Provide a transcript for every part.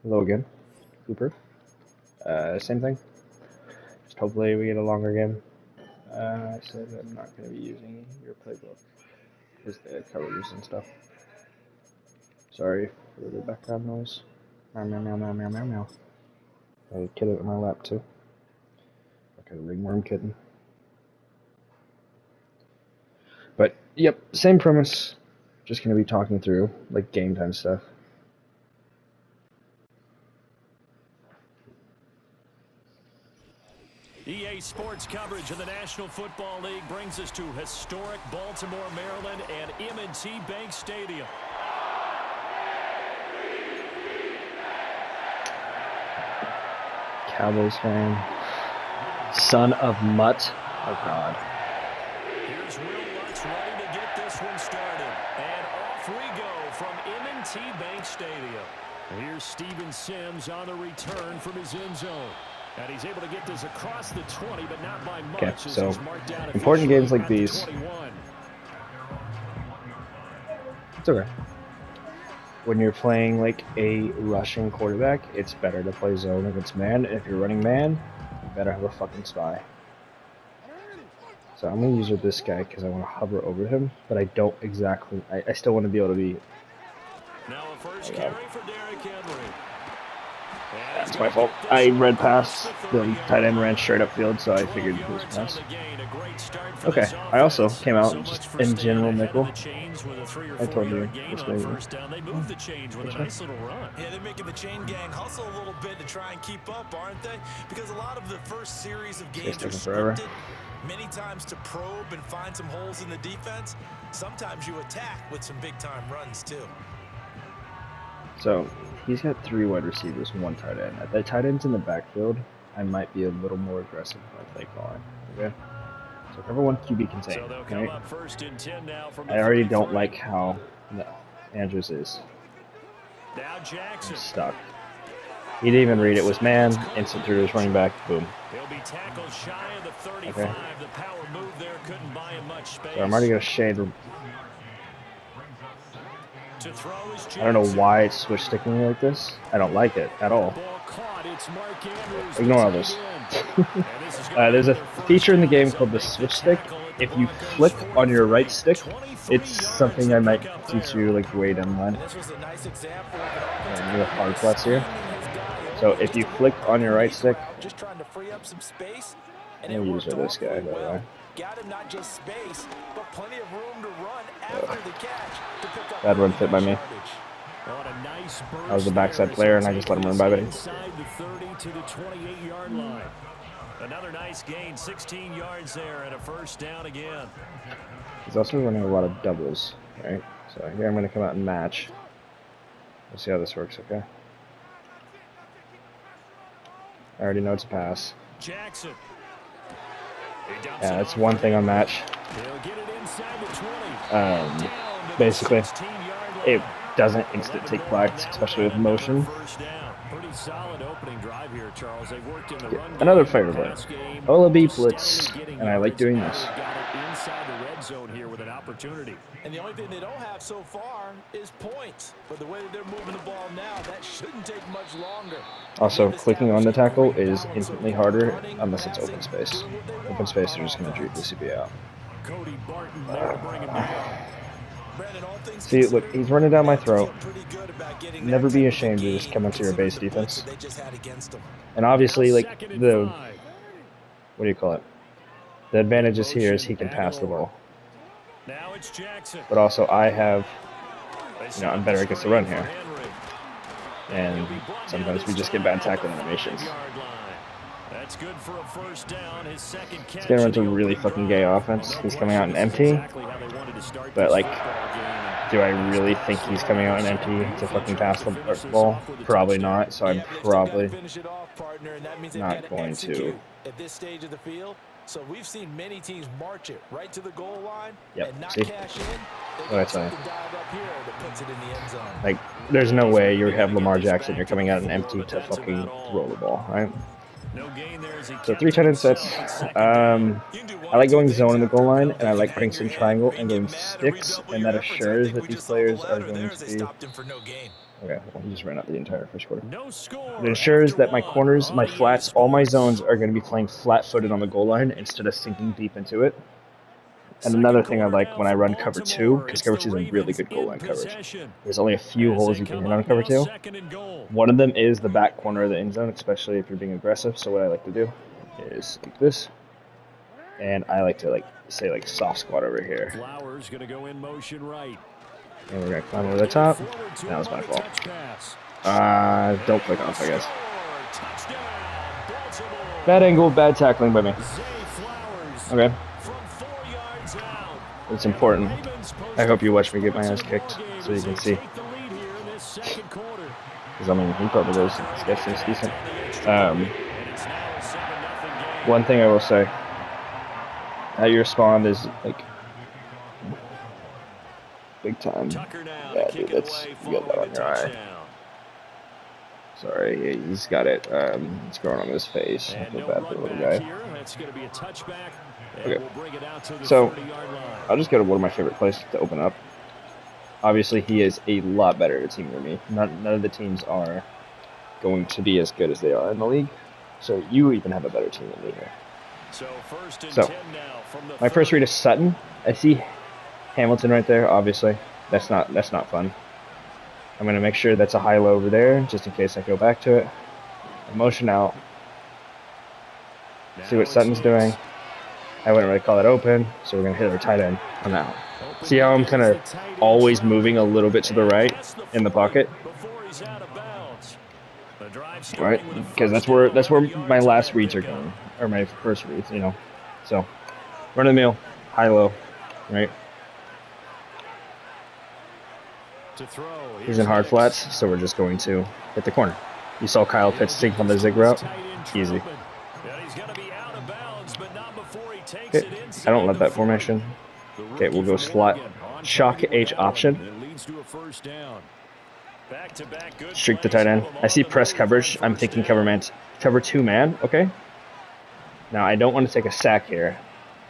Hello again, Cooper. Same thing. Just hopefully we get a longer game. I said I'm not going to be using your playbook because the covers and stuff. Sorry for the background noise. Meow meow meow meow meow meow meow. I kid it in my lap too. Like a ringworm kitten. But yep, same premise. Just going to be talking through like game time stuff. EA Sports coverage of the National Football League brings us to historic Baltimore, Maryland, and M&T Bank Stadium. Cowboys fan. Son of Mutt. Oh, God. Here's Will Lutz ready to get this one started. And off we go from M&T Bank Stadium. Here's Steven Sims on the return from his end zone. And he's able to get this across the 20, but not by much. Okay, so important games like these. It's okay. When you're playing like a rushing quarterback, it's better to play zone against man. And if you're running man, you better have a fucking spy. So I'm gonna use this guy because I want to hover over him, but I don't exactly. I still want to be able to be. Now a first carry for Derrick Henry. That's my fault. I read past the tight end ran straight upfield, so I figured it was pass. Okay, I also came out just in general nickel. I told you this maybe. Yeah, they're making the chain gang hustle a little bit to try and keep up, aren't they? Because a lot of the first series of games are scripted, many times to probe and find some holes in the defense. Sometimes you attack with some big-time runs, too. So, he's got 3 wide receivers, 1 tight end. At that tight end's in the backfield, I might be a little more aggressive with my play calling. Okay? So, cover 1 QB contain. Okay? I already don't like how Andrews is. Now Jackson. I'm stuck. He didn't even read it. Was man, instant through his running back, boom. He'll be tackled shy of the 35. Okay. The power move there couldn't buy him much space. So I'm already going to shade. I don't know why it's switch sticking like this. I don't like it at all. Ignore all this. There's a feature in the game called the switch stick. If you flick on your right stick, it's something I might teach you like way down the line. We have hard flats here. So if you flick on your right stick, I'm gonna use this guy by the way. Got him not just space, but plenty of room to run after the catch to pick up. Bad run fit by me. I was the backside player and I just let him run by me. Inside the 30 to the 28-yard line. Another nice gain, 16 yards there and a first down again. He's also running a lot of doubles, right? So here I'm going to come out and match. We'll see how this works, okay? I already know it's a pass. Jackson. Yeah, that's one thing on match. Basically, it doesn't instant take flags, especially with motion. Yeah, another favorite play. Ola B blitz, and I like doing this. And the only thing they don't have so far is points. But the way that they're moving the ball now, that shouldn't take much longer. Also, clicking on the tackle is infinitely harder unless it's open space. Open space, they're just going to drop the CB out. See, look, he's running down my throat. Never be ashamed to just come into your base defense. And obviously, like, the... What do you call it? The advantage is here is he can pass the ball. But also, I have... You know, I'm better against the run here. And sometimes we just get bad tackling animations. That's good for a first down. His second catch. He's gonna run to a really fucking gay offense. He's coming out in empty. But like, do I really think he's coming out in empty to fucking pass the ball? Probably not. So I'm probably not going to. At this stage of the field, so we've seen many teams march it right to the goal line and not see? cash in. Oh, that's fine. Like, there's no way you have Lamar Jackson. You're coming out in empty to fucking throw the ball, right? So 3 tight end sets. I like going zone in the goal line, and I like putting some triangle and going sticks, and that assures that these players are going to be Okay, well, he just ran out the entire first quarter. No score. It ensures after that my one corners, on my EA flats, all my zones Sports. are going to be playing flat-footed on the goal line instead of sinking deep into it. And Second another thing I quarter like now when I for run cover 2, Baltimore. because It's cover the 2 is a really Ravens good goal in line coverage. possession. There's only a few As holes they you can come hit on up cover now, 2. second and goal. One of them is the back corner of the end zone, especially if you're being aggressive. So what I like to do is like this, and I like to say soft squat over here. Flowers going to go in motion right. And we're gonna climb over the top. That was my fault. Don't click off, I guess. Bad angle, bad tackling by me. Okay. It's important. I hope you watch me get my ass kicked so you can see. Because I mean, he probably does. This guy seems decent. One thing I will say, how you respond is like big time. Yeah, dude, you got that on your eye. Sorry, he's got it. It's growing on his face. I feel bad for the little guy. Okay, so I'll just go to one of my favorite places to open up. Obviously, he is a lot better at a team than me. None of the teams are going to be as good as they are in the league. So you even have a better team than me here. So my first read is Sutton. I see Hamilton right there. Obviously, that's not fun. I'm going to make sure that's a high-low over there, just in case I go back to it. Motion out. See what Sutton's doing. I wouldn't really call it open, so we're going to hit our tight end on that one. See how I'm kind of always moving a little bit to the right in the pocket? Right? Because that's where my last reads are going, or my first reads, you know. So, run of the mill, high-low, right? He's in hard flats, so we're just going to hit the corner. You saw Kyle Pitts sink on the zig route. Easy. Okay, I don't love that formation. Okay, we'll go slot shock H option. Streak the tight end. I see press coverage. I'm thinking cover 2 man. Okay. Now I don't want to take a sack here,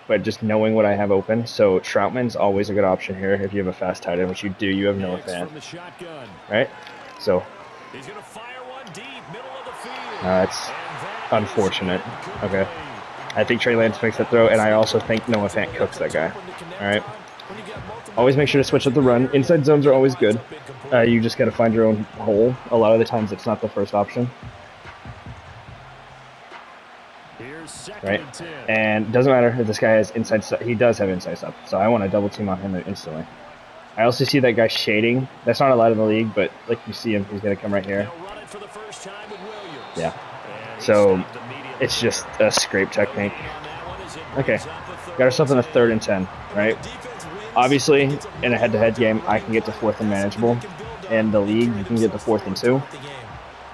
but just knowing what I have open. So Troutman's always a good option here if you have a fast tight end, which you do. You have Noah Fant, right? So it's unfortunate. Okay. I think Trey Lance makes that throw, and I also think Noah Fant cooks that guy. All right. Always make sure to switch up the run. Inside zones are always good. You just got to find your own hole. A lot of the times it's not the first option. Right? And doesn't matter if this guy has inside stuff. He does have inside stuff. So I want to double team on him instantly. I also see that guy shading. That's not allowed in the league, but like you see him, he's going to come right here. Yeah. So it's just a scrape technique. Okay. Got ourselves in a 3rd and 10, right? Obviously, in a head-to-head game, I can get to 4th and manageable. In the league, you can get to 4th and 2.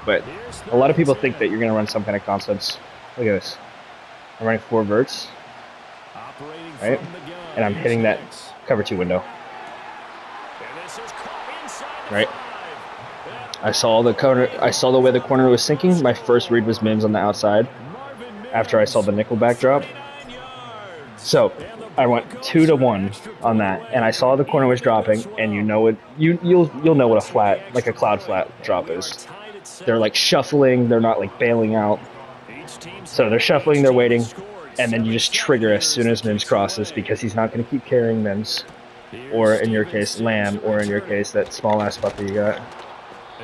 But a lot of people think that you're going to run some kind of concepts. Look at this. I'm running 4 verts, right? And I'm hitting that cover 2 window, right? I saw the corner. I saw the way the corner was sinking. My first read was Mims on the outside. After I saw the nickel backdrop, so I went 2-1 on that, and I saw the corner was dropping, and you know it. You'll know what a flat, like a cloud flat drop is. They're like shuffling. They're not like bailing out. So they're shuffling. They're waiting, and then you just trigger as soon as Mims crosses because he's not going to keep carrying Mims, or in your case Lamb, or in your case that small ass puppy you got.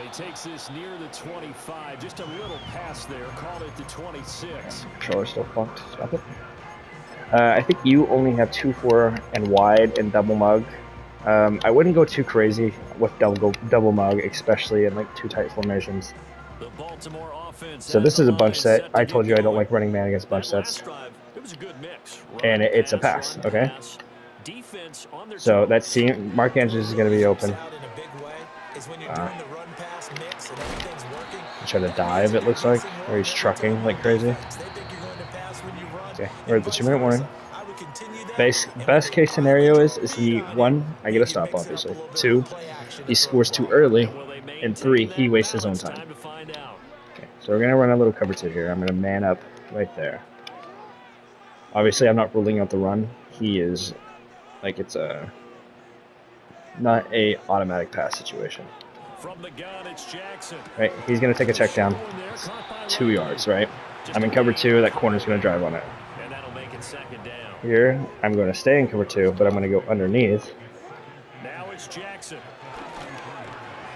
He takes this near the 25, just a little pass there, called it the 26. Controller's still fucked. Stop it. I think you only have 2-4 and wide and double mug. I wouldn't go too crazy with double mug, especially in like 2 tight formations. So this is a bunch set. I told you I don't like running man against bunch sets. And it's a pass, okay? So that seam, Mark Andrews is going to be open. Try to dive, it looks like, or he's trucking like crazy. Okay, we're at the 2-minute warning. Best case scenario is he 1, I get a stop, obviously. 2, he scores too early, and 3, he wastes his own time. Okay, so we're gonna run a little cover 2 here. I'm gonna man up right there. Obviously, I'm not ruling out the run. He is like it's not a automatic pass situation. From the gun, it's Jackson. Right, he's going to take a check down. It's 2 yards, right? I'm in cover 2. That corner's going to drive on it. And that'll make it second down. Here, I'm going to stay in cover 2, but I'm going to go underneath. Now it's Jackson.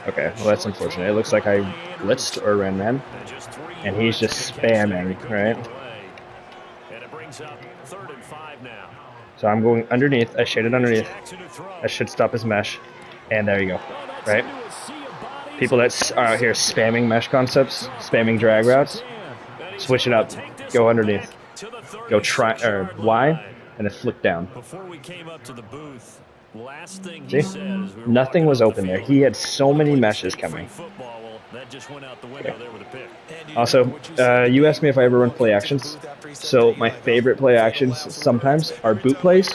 Okay, well that's unfortunate. It looks like I blitzed or ran man, and he's just spamming, right? And it brings up 3rd and 5 now. So I'm going underneath. I shaded underneath. I should stop his mesh, and there you go, right? People that are out here spamming mesh concepts, spamming drag routes, switch it up, go underneath, go try or Y, and then flick down. Before we came up to the booth, last thing See? Nothing was open there. He had so many meshes coming. Okay. Also, you asked me if I ever run play actions. So my favorite play actions sometimes are boot plays,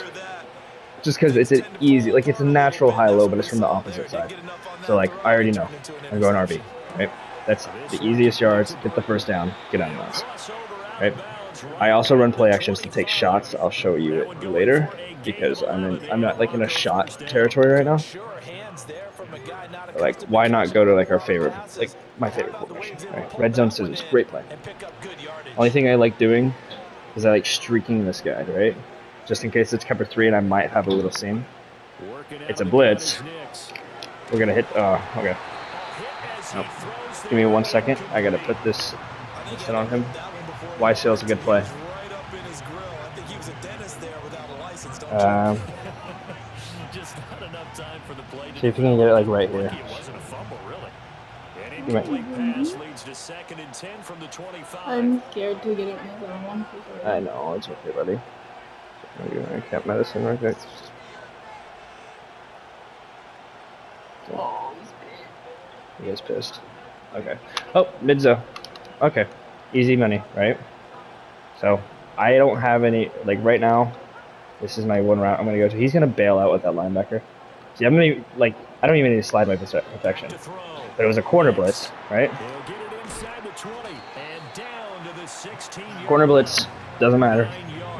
just because it's an easy, like it's a natural high-low, but it's from the opposite side. So like I already know, I'm going RB, right? That's the easiest yards. Get the first down, get out of bounds, right? I also run play actions to take shots. I'll show you it later because I'm not like in a shot territory right now. But, like, why not go to like our favorite, like my favorite formation, right? Red zone scissors, great play. Only thing I like doing is I like streaking this guy, right? Just in case it's cover 3 and I might have a little seam. It's a blitz. We're gonna hit. Okay. Nope. Give me 1 second. I gotta put this on him. YCL is a good play. See if you can get it like right here. I'm scared to get it in the zone one. I know, it's okay, buddy. I can't medicine right there. Oh, He is pissed. Okay. Oh, mid-zone. Okay. Easy money, right? So, I don't have any, like right now, this is my one route I'm going to go to. He's going to bail out with that linebacker. See, I'm going to, like, I don't even need to slide my protection. But it was a corner blitz, right? Corner blitz, doesn't matter.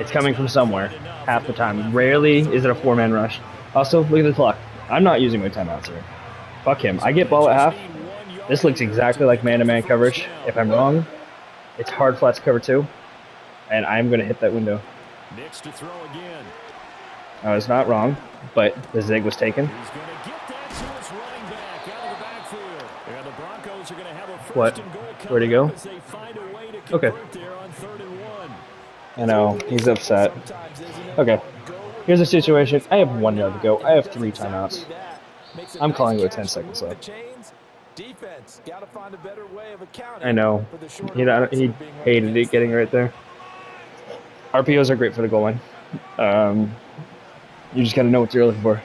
It's coming from somewhere, half the time. Rarely is it a 4-man rush. Also, look at the clock. I'm not using my timeouts here. Fuck him. I get ball at half. This looks exactly like man-to-man coverage. If I'm wrong, it's hard flats cover 2. And I'm going to hit that window. I was not wrong, but the zig was taken. What? Where'd he go? Okay. I know, he's upset. Okay. Here's the situation. I have 1 yard to go. I have 3 timeouts. I'm calling it with 10 seconds left. I know. He hated it getting right there. RPOs are great for the goal line. You just gotta know what you're looking for.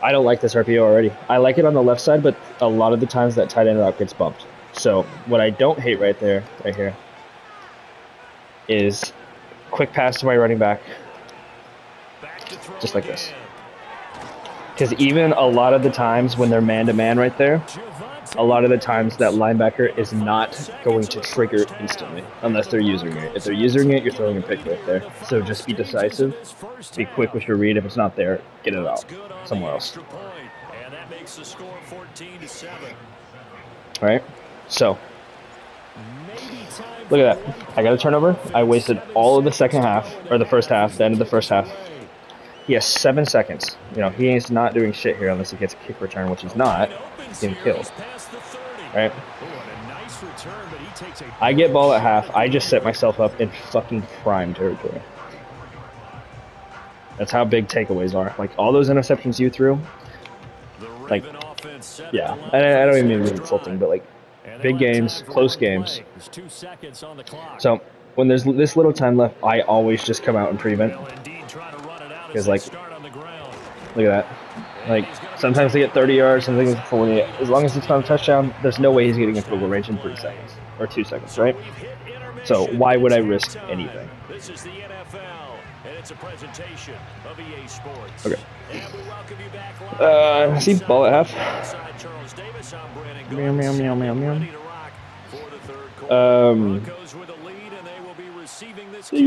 I don't like this RPO already. I like it on the left side, but a lot of the times that tight end route gets bumped. So what I don't hate right here, is quick pass to my running back, just like this. Because even a lot of the times when they're man-to-man right there, a lot of the times that linebacker is not going to trigger instantly unless they're using it. If they're using it, you're throwing a pick right there. So just be decisive, be quick with your read. If it's not there, get it out somewhere else. All right, so look at that. I got a turnover. I wasted all of the second half, or the first half, the end of the first half. He has 7 seconds. You know, he is not doing shit here unless he gets a kick return, which he's not. He's getting killed. Right? I get ball at half. I just set myself up in fucking prime territory. That's how big takeaways are. Like, all those interceptions you threw, like, yeah. I don't even mean to be insulting, but, like, big games, close games. So, when there's this little time left, I always just come out and prevent. Because, like, look at that. Like, sometimes they get 30 yards, sometimes it's 40. As long as it's not a touchdown, there's no way he's getting a field goal range in 3 seconds. Or 2 seconds, right? So, why would I risk anything? This is the NFL, and it's a presentation of EA Sports. Okay. And see, ball at half. meow, Meow, meow, meow, meow, meow. Okay,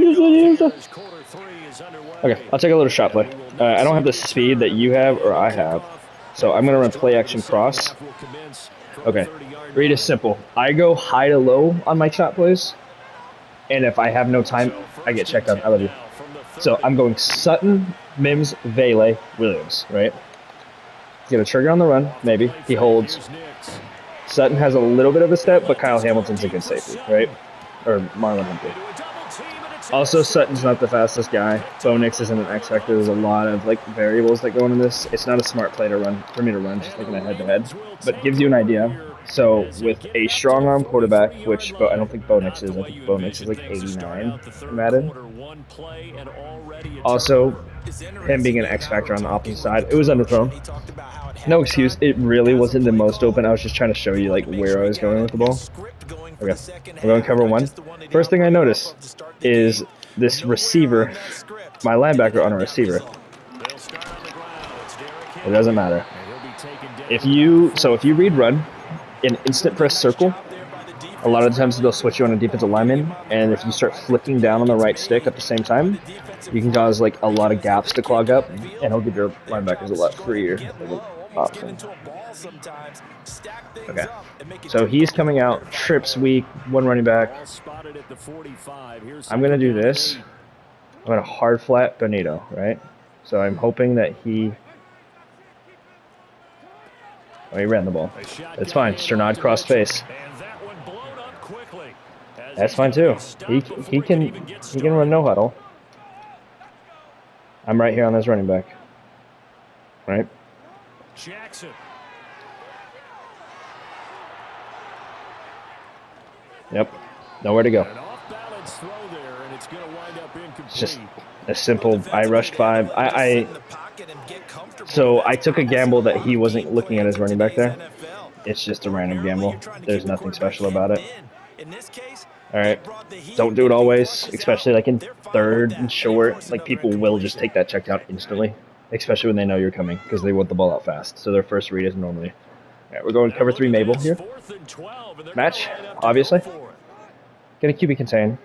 Okay, I'll take a little shot play. I don't have the speed that you have or I have, So I'm going to run play action cross. Okay. Read is simple. I go high to low on my shot plays. And if I have no time, I get checked on. I love you. So I'm going Sutton, Mims, Vele, Williams, right? He's going to trigger on the run, maybe. He holds. Sutton has a little bit of a step, but Kyle Hamilton's a good safety, right? Or Marlon Humphrey. Also, Sutton's not the fastest guy. Bo Nix isn't an X factor. There's a lot of like variables that go into this. It's not a smart play to run for me to run, just taking a head-to-head, but gives you an idea. So with a strong arm quarterback, which I don't think Bo Nix is. I think Bo Nix is like 89 in Madden. Also, him being an X factor on the opposite side, it was underthrown. No excuse. It really wasn't the most open. I was just trying to show you like where I was going with the ball. Okay, we're going cover one. First thing I notice is this receiver, my linebacker on a receiver. It doesn't matter. If you read run, in instant press circle, a lot of times they'll switch you on a defensive lineman, and if you start flicking down on the right stick at the same time, you can cause like a lot of gaps to clog up, and it'll give your linebackers a lot freer option. Okay, so he's coming out, trips weak, one running back. I'm going to do this. I'm going to hard flat Benito, right? So I'm hoping that he... Oh, he ran the ball. That's fine. Sternad cross face. That's fine too. He can run no huddle. I'm right here on this running back. Right? Jackson. Yep. Nowhere to go. It's just a simple. I rushed 5. So I took a gamble that he wasn't looking at his running back there. It's just a random gamble. There's nothing special about it. Alright. Don't do it always, especially like in third and short. Like people will just take that check down instantly, especially when they know you're coming because they want the ball out fast. So their first read is normally. Alright, we're going cover 3 Mabel here. Match, obviously. Gonna QB contain.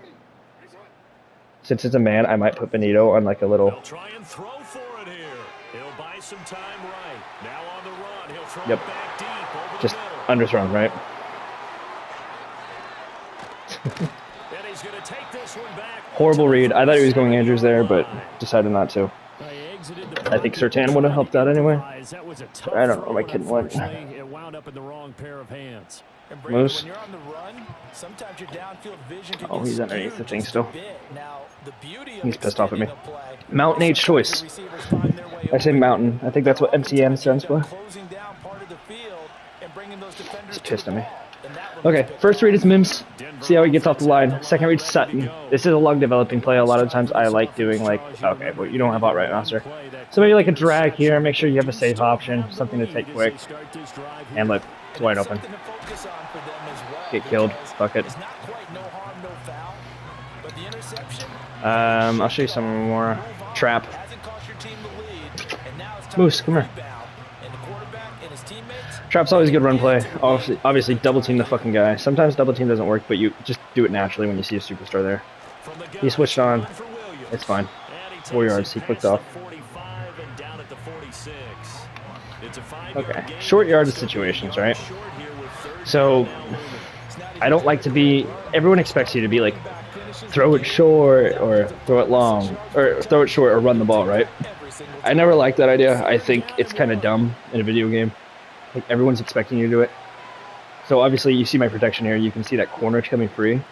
Since it's a man, I might put Benito on like a little. Try and throw for it here. He'll buy some time right. Now on the run, he'll throw Yep. back deep over Just the underthrown, right? and he's going to take this one back. Horrible read. I thought he was going Andrews there, but decided not to. I think Sertan would have helped out anyway. I don't know. My kid went. It wound up in the wrong pair of hands. Moose. Run, Oh, he's underneath the thing still. He's pissed off at me. Mountain Age Choice. I say mountain. I think that's what MTM stands for. He's pissed at me. Okay, first read is Mims. See how he gets off the line. Second read, Sutton. This is a long developing play. A lot of times I like doing like, okay, but you don't have outright roster. So maybe like a drag here. Make sure you have a safe option. Something to take quick. And look, it's wide open. Get killed. Fuck it. I'll show you some more. Trap. Moose, come here. Trap's always a good run play. Obviously, double team the fucking guy. Sometimes double team doesn't work, but you just do it naturally when you see a superstar there. He switched on. It's fine. 4 yards. He clicked off. Okay. Short yardage situations, right? So, I don't like to be... Everyone expects you to be like, throw it short or throw it long. Or throw it short or run the ball, right? I never liked that idea. I think it's kind of dumb in a video game. Like everyone's expecting you to do it. So obviously you see my protection here. You can see that corner coming free.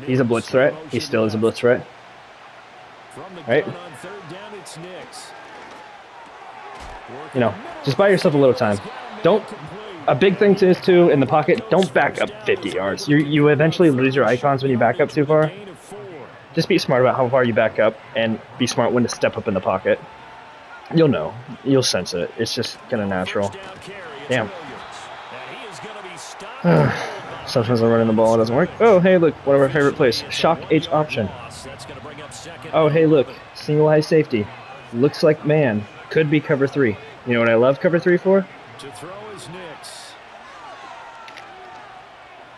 He's a blitz threat. He still is a blitz threat. Right? You know, just buy yourself a little time. Don't. A big thing is too in the pocket. Don't back up 50 yards. You eventually lose your icons when you back up too far. Just be smart about how far you back up and be smart when to step up in the pocket. You'll know. You'll sense it. It's just kind of natural. Damn. Sometimes I'm running the ball, it doesn't work. Oh, hey, look, one of our favorite plays. Shock H option. Oh, hey, look, single high safety. Looks like man. Could be cover 3. You know what I love cover 3 for?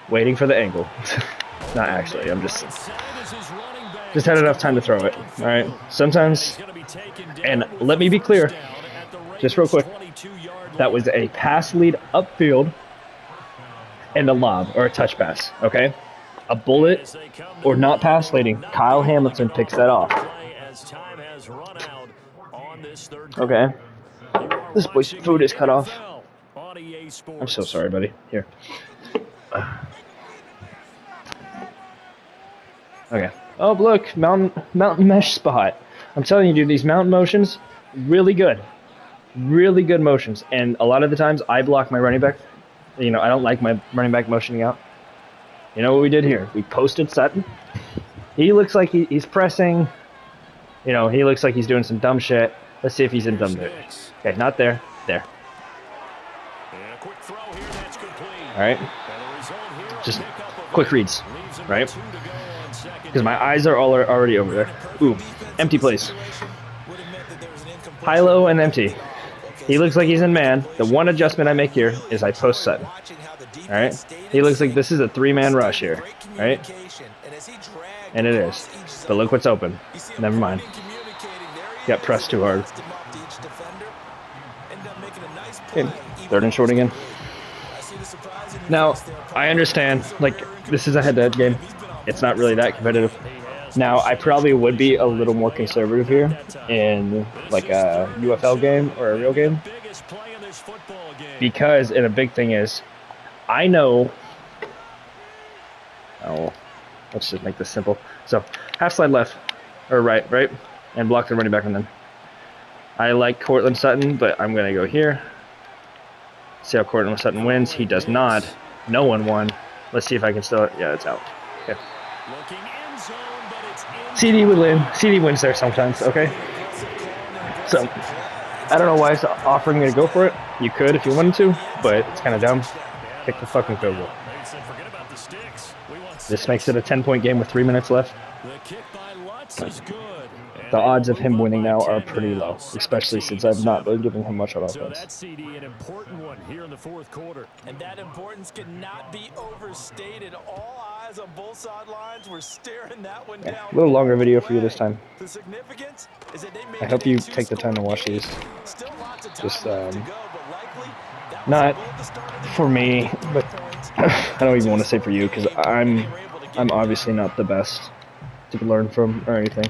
Waiting for the angle. Not actually, I'm just had enough time to throw it. All right. Sometimes, and let me be clear, just real quick. That was a pass lead upfield and a lob or a touch pass, okay? A bullet or not pass leading. Kyle Hamilton picks that off. Okay. This boy's food is cut off. I'm so sorry, buddy. Here. Okay. Oh, look, mountain mesh spot. I'm telling you, dude, these mountain motions, really good. Really good motions. And a lot of the times, I block my running back. You know, I don't like my running back motioning out. You know what we did here? We posted Sutton. He looks like he's pressing. You know, he looks like he's doing some dumb shit. Let's see if he's in dumb shit. Okay, not there. There. All right. Just quick reads, right? Because my eyes are all already over there. Ooh, empty place. High-low and empty. He looks like he's in man. The one adjustment I make here is I post Sutton. All right? He looks like this is a three-man rush here, right? And it is. But look what's open. Never mind. Got pressed too hard. Okay, third and short again. Now, I understand, like, this is a head-to-head game. It's not really that competitive. Now, I probably would be a little more conservative here in, like, a UFL game or a real game. Because, and a big thing is, I know... Oh, let's just make this simple. So, half slide left, or right, and block the running back and then. I like Cortland Sutton, but I'm going to go here. See how Cortland Sutton wins. He does not. No one won. Let's see if I can still... Yeah, it's out. Okay. CD would win. CD wins there sometimes, okay? So, I don't know why it's offering me to go for it. You could if you wanted to, but it's kind of dumb. Kick the fucking field goal. This makes it a 10-point game with 3 minutes left. The odds of him winning now are pretty low, especially since I've not been giving him much on offense. So that's CD, an important one here in the fourth quarter. And that importance cannot be overstated. All eyes on both sidelines were staring that one down. A little longer video for you this time. The significance is that they I hope you take the time to watch these. Just not for me, but I don't even want to say for you because I'm obviously not the best to learn from or anything.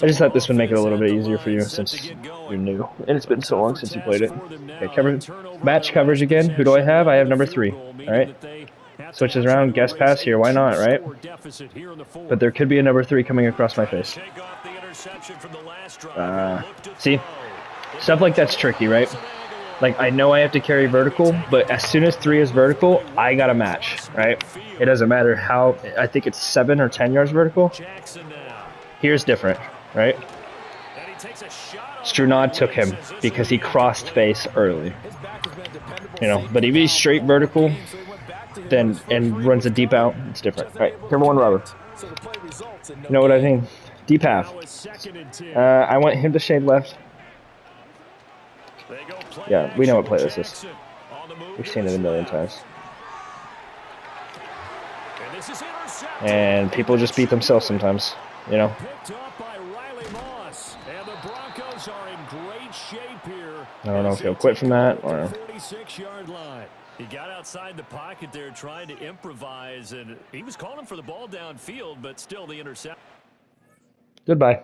I just thought this would make it a little bit easier for you since you're new. And it's been so long since you played it. Okay, match coverage again. Who do I have? I have number 3. Alright. Switches around, guest pass here. Why not, right? But there could be a number 3 coming across my face. See? Stuff like that's tricky, right? Like, I know I have to carry vertical, but as soon as 3 is vertical, I got to match, right? It doesn't matter how, I think it's 7 or 10 yards vertical. Here's different, right? Strunad took him because he crossed face early. You know, but if he's straight vertical, then and runs a deep out, it's different. All right, number 1 rubber. You know what I think? Deep half. I want him to shade left. Yeah, we know what play this is. We've seen it a million times. And people just beat themselves sometimes, you know. I don't know if he'll quit from that or... He got outside the pocket there trying to improvise, and he was calling for the ball downfield, but still the intercept. Goodbye.